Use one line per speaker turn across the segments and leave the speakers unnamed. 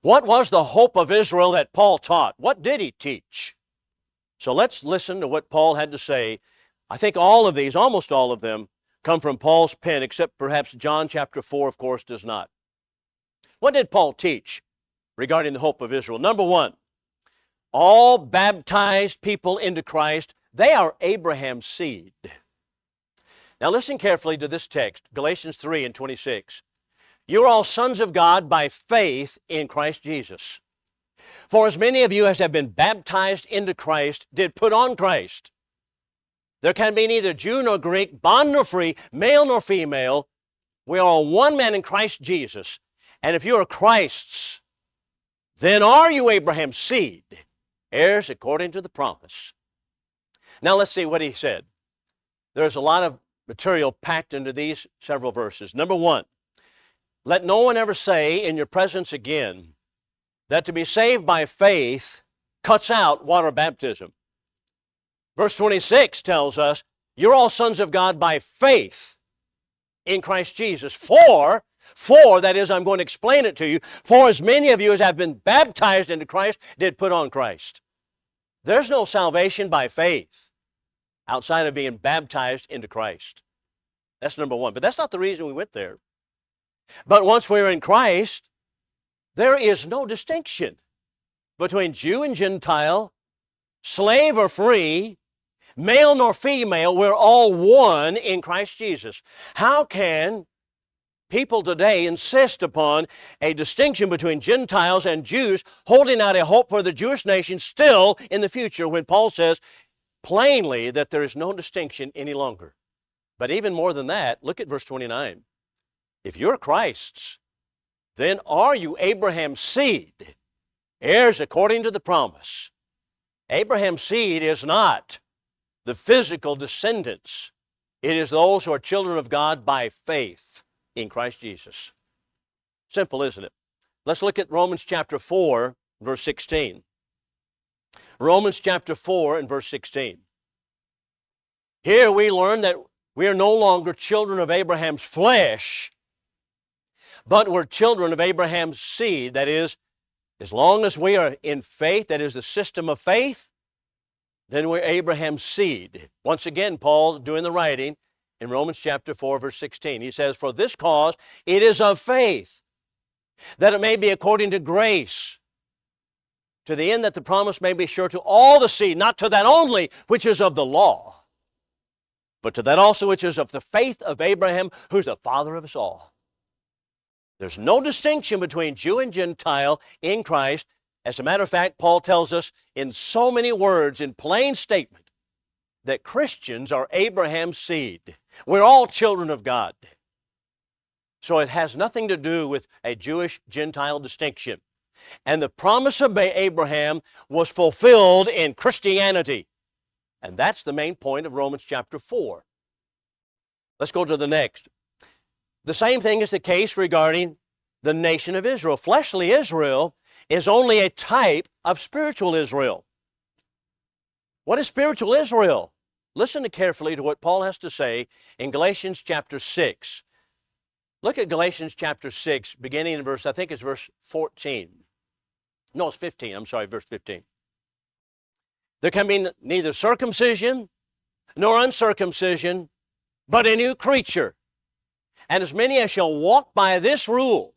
What was the hope of Israel that Paul taught? What did he teach? So let's listen to what Paul had to say. I think all of these, almost all of them, come from Paul's pen, except perhaps John chapter 4, of course, does not. What did Paul teach regarding the hope of Israel? Number one, all baptized people into Christ, they are Abraham's seed. Now listen carefully to this text, Galatians 3 and 26. You're all sons of God by faith in Christ Jesus. For as many of you as have been baptized into Christ did put on Christ. There can be neither Jew nor Greek, bond nor free, male nor female. We are all one man in Christ Jesus. And if you are Christ's, then are you Abraham's seed, heirs according to the promise. Now let's see what he said. There's a lot of material packed into these several verses. Number one, let no one ever say in your presence again that to be saved by faith cuts out water baptism. Verse 26 tells us, you're all sons of God by faith in Christ Jesus. For, that is, I'm going to explain it to you, for as many of you as have been baptized into Christ did put on Christ. There's no salvation by faith outside of being baptized into Christ. That's number one. But that's not the reason we went there. But once we're in Christ, there is no distinction between Jew and Gentile, slave or free, male nor female. We're all one in Christ Jesus. How can people today insist upon a distinction between Gentiles and Jews, holding out a hope for the Jewish nation still in the future, when Paul says plainly that there is no distinction any longer? But even more than that, look at verse 29. If you're Christ's, then are you Abraham's seed, heirs according to the promise. Abraham's seed is not the physical descendants. It is those who are children of God by faith in Christ Jesus. Simple, isn't it? Let's look at Romans chapter 4, verse 16. Romans chapter 4 and verse 16. Here we learn that we are no longer children of Abraham's flesh, but we're children of Abraham's seed. That is, as long as we are in faith, that is the system of faith, then we're Abraham's seed. Once again, Paul doing the writing in Romans chapter 4, verse 16. He says, for this cause it is of faith, that it may be according to grace, to the end that the promise may be sure to all the seed, not to that only which is of the law, but to that also which is of the faith of Abraham, who's the father of us all. There's no distinction between Jew and Gentile in Christ. As a matter of fact, Paul tells us in so many words, in plain statement, that Christians are Abraham's seed. We're all children of God. So it has nothing to do with a Jewish-Gentile distinction. And the promise of Abraham was fulfilled in Christianity. And that's the main point of Romans chapter 4. Let's go to the next. The same thing is the case regarding the nation of Israel. Fleshly Israel is only a type of spiritual Israel. What is spiritual Israel? Listen carefully to what Paul has to say in Galatians chapter 6. Look at Galatians chapter 6, beginning in verse, I think it's verse 14. No, it's 15. I'm sorry, verse 15. There can be neither circumcision nor uncircumcision, but a new creature. And as many as shall walk by this rule,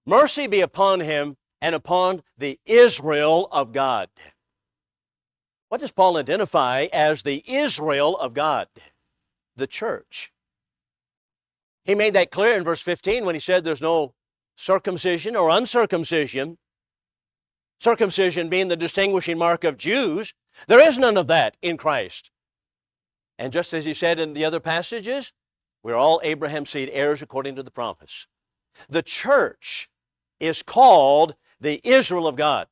mercy be upon him and upon the Israel of God. What does Paul identify as the Israel of God? The church. He made that clear in verse 15 when he said there's no circumcision or uncircumcision. Circumcision being the distinguishing mark of Jews. There is none of that in Christ. And just as he said in the other passages, we're all Abraham's seed, heirs according to the promise. The church is called the Israel of God.